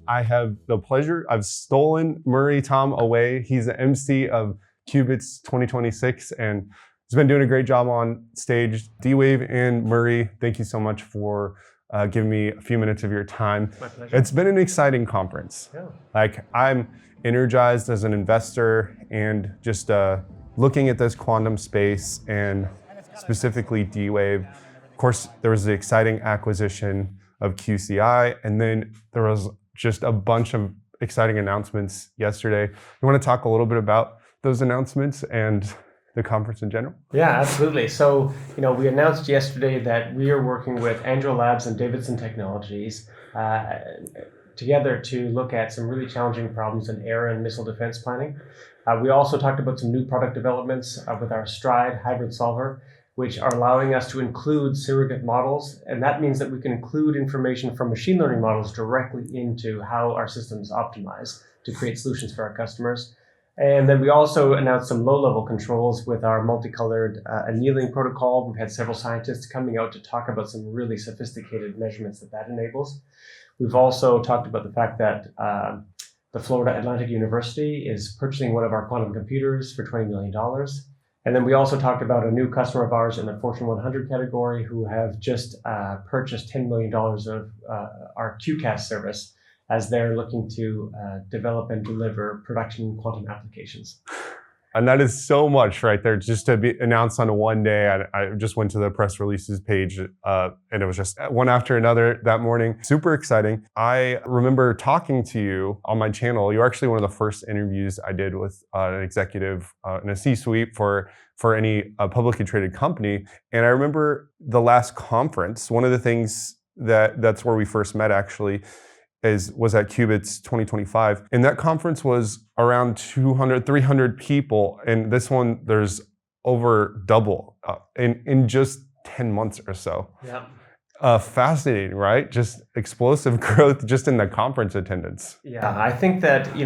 I have the pleasure, I've stolen Murray Thom away. He's the MC of Qubits 2026 and has been doing a great job on stage. D-Wave and Murray, thank you so much for giving me a few minutes of your time. My pleasure. It's been an exciting conference. Yeah. Like, I'm energized as an investor and just looking at this quantum space and specifically D-Wave. Of course, there was the exciting acquisition of QCI, and then there was just a bunch of exciting announcements yesterday. You want to talk a little bit about those announcements and the conference in general? Yeah, absolutely. So, we announced yesterday that we are working with Anduril and Davidson Technologies together to look at some really challenging problems in air and missile defense planning. We also talked about some new product developments with our Stride hybrid solver, which are allowing us to include surrogate models. And that means that we can include information from machine learning models directly into how our systems optimize to create solutions for our customers. And then we also announced some low-level controls with our multicolored annealing protocol. We've had several scientists coming out to talk about some really sophisticated measurements that enables. We've also talked about the fact that the Florida Atlantic University is purchasing one of our quantum computers for $20 million. And then we also talked about a new customer of ours in the Fortune 100 category who have just purchased $10 million of our QCAS service as they're looking to develop and deliver production quantum applications. And that is so much right there, just to be announced on one day. I just went to the press releases page and it was just one after another that morning. Super exciting. I remember talking to you on my channel. You were actually one of the first interviews I did with an executive in a C-suite for any publicly traded company. And I remember the last conference, one of the things that's where we first met actually, was at Qubits 2025. And that conference was around 200, 300 people. And this one, there's over double in just 10 months or so. Yeah. Fascinating, right? Just explosive growth just in the conference attendance. Yeah, I think that,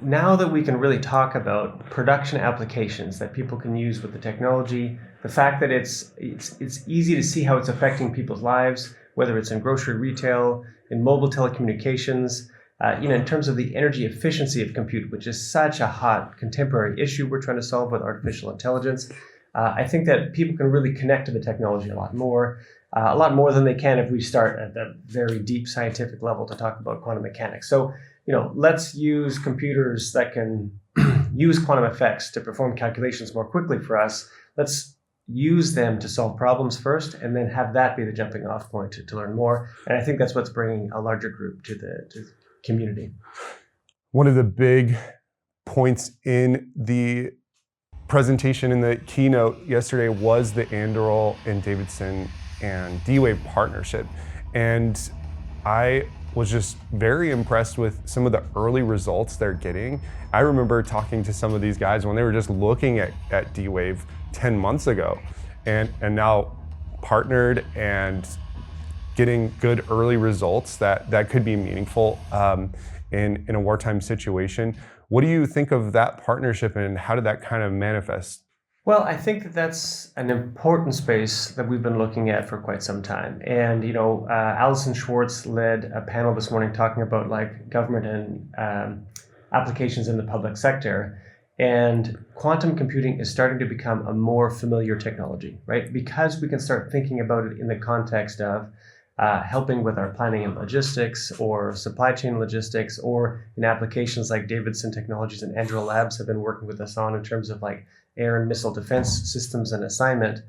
now that we can really talk about production applications that people can use with the technology, the fact that it's easy to see how it's affecting people's lives, whether it's in grocery retail, in mobile telecommunications, in terms of the energy efficiency of compute, which is such a hot contemporary issue we're trying to solve with artificial intelligence. I think that people can really connect to the technology a lot more than they can if we start at the very deep scientific level to talk about quantum mechanics. So, let's use computers that can use quantum effects to perform calculations more quickly for us. Let's use them to solve problems first, and then have that be the jumping off point to learn more. And I think that's what's bringing a larger group to the community. One of the big points in the presentation in the keynote yesterday was the Anduril and Davidson and D-Wave partnership. And I was just very impressed with some of the early results they're getting. I remember talking to some of these guys when they were just looking at D-Wave 10 months ago and now partnered and getting good early results that could be meaningful in a wartime situation. What do you think of that partnership and how did that kind of manifest? Well, I think that that's an important space that we've been looking at for quite some time. And, Alison Schwartz led a panel this morning talking about government and applications in the public sector. And quantum computing is starting to become a more familiar technology, right? Because we can start thinking about it in the context of helping with our planning and logistics or supply chain logistics, or in applications like Davidson Technologies and Anduril Labs have been working with us on in terms of air and missile defense systems and assignment.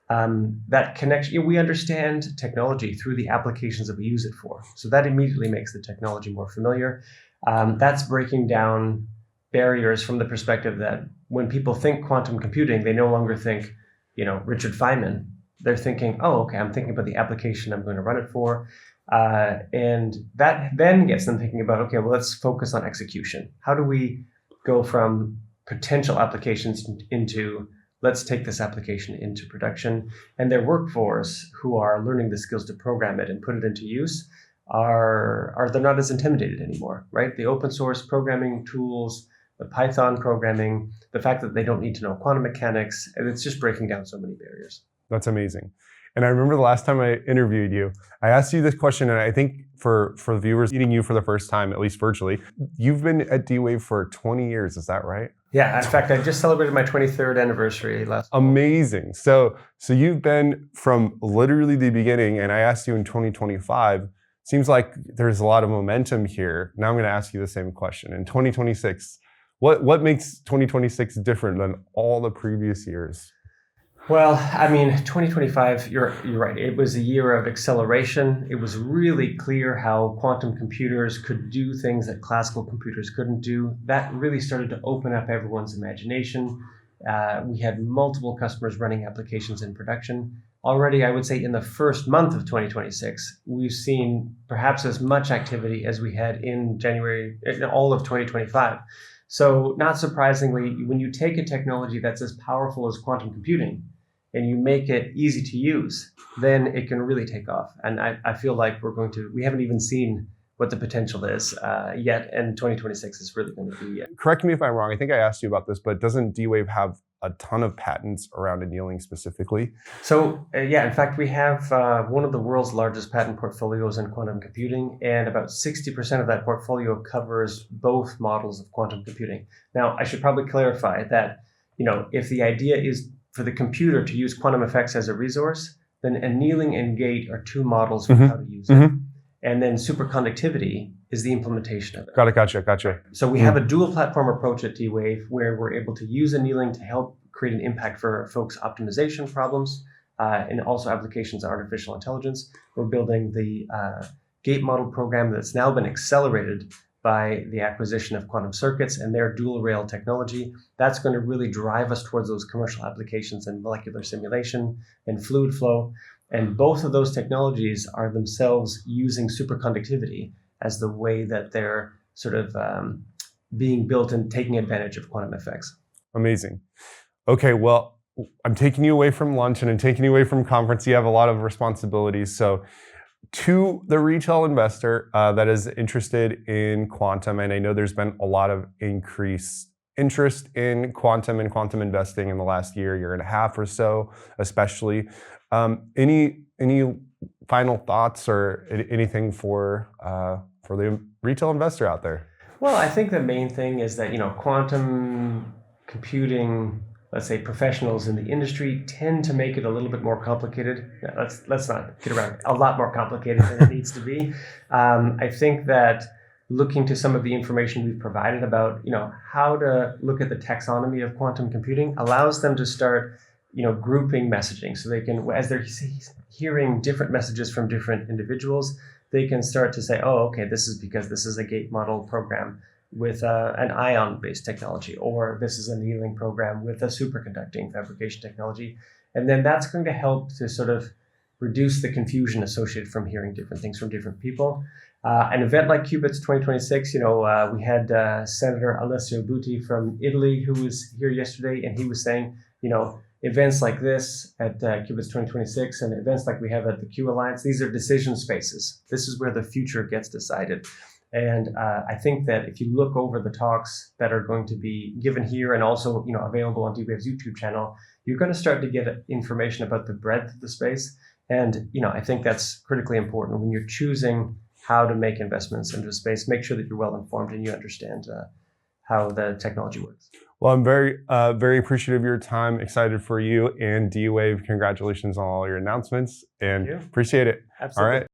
That connection, we understand technology through the applications that we use it for. So that immediately makes the technology more familiar. That's breaking down barriers from the perspective that when people think quantum computing, they no longer think, Richard Feynman. They're thinking, oh, okay, I'm thinking about the application I'm going to run it for. And that then gets them thinking about, okay, well, let's focus on execution. How do we go from potential applications into, let's take this application into production? And their workforce, who are learning the skills to program it and put it into use, they're not as intimidated anymore, right? The open source programming tools, the Python programming, the fact that they don't need to know quantum mechanics, and it's just breaking down so many barriers. That's amazing. And I remember the last time I interviewed you, I asked you this question, and I think for the viewers meeting you for the first time, at least virtually, you've been at D-Wave for 20 years, is that right? Yeah, in fact, I just celebrated my 23rd anniversary last month. Amazing. So you've been from literally the beginning, and I asked you in 2025, seems like there's a lot of momentum here. Now I'm going to ask you the same question. In 2026, what makes 2026 different than all the previous years? Well, I mean, 2025, you're right. It was a year of acceleration. It was really clear how quantum computers could do things that classical computers couldn't do. That really started to open up everyone's imagination. We had multiple customers running applications in production. Already, I would say in the first month of 2026, we've seen perhaps as much activity as we had in January, in all of 2025. So not surprisingly, when you take a technology that's as powerful as quantum computing and you make it easy to use, then it can really take off. And I feel like we haven't even seen what the potential is yet, and 2026 is really going to be it. Correct me if I'm wrong. I think I asked you about this, but doesn't D-Wave have a ton of patents around annealing specifically? So yeah, in fact, we have one of the world's largest patent portfolios in quantum computing, and about 60% of that portfolio covers both models of quantum computing. Now, I should probably clarify that, if the idea is for the computer to use quantum effects as a resource, then annealing and gate are two models for how to use it. And then superconductivity is the implementation of it. Gotcha. So we have a dual platform approach at D-Wave where we're able to use annealing to help create an impact for folks' optimization problems and also applications of artificial intelligence. We're building the gate model program that's now been accelerated by the acquisition of Quantum Circuits and their dual rail technology. That's going to really drive us towards those commercial applications in molecular simulation and fluid flow. And both of those technologies are themselves using superconductivity as the way that they're sort of being built and taking advantage of quantum effects. Amazing. Okay, well, I'm taking you away from lunch and I'm taking you away from conference. You have a lot of responsibilities. So to the retail investor that is interested in quantum, and I know there's been a lot of increased interest in quantum and quantum investing in the last year and a half or so, especially. Any final thoughts or anything for the retail investor out there? Well, I think the main thing is that quantum computing, let's say professionals in the industry, tend to make it a little bit more complicated. Let's not get around it. A lot more complicated than it needs to be. I think that looking to some of the information we've provided about how to look at the taxonomy of quantum computing allows them to start grouping messaging, so they can, as they're hearing different messages from different individuals, they can start to say, oh, okay, this is because this is a gate model program with an ion-based technology, or this is an annealing program with a superconducting fabrication technology. And then that's going to help to sort of reduce the confusion associated from hearing different things from different people. An event like Qubits 2026, we had Senator Alessio Butti from Italy who was here yesterday, and he was saying, events like this at Qubits 2026 and events like we have at the Q Alliance, these are decision spaces. This is where the future gets decided. And I think that if you look over the talks that are going to be given here and also available on D-Wave's YouTube channel, you're going to start to get information about the breadth of the space. And I think that's critically important when you're choosing how to make investments into a space. Make sure that you're well informed and you understand how the technology works. Well, I'm very appreciative of your time. Excited for you and D-Wave. Congratulations on all your announcements and appreciate it. Absolutely. All right.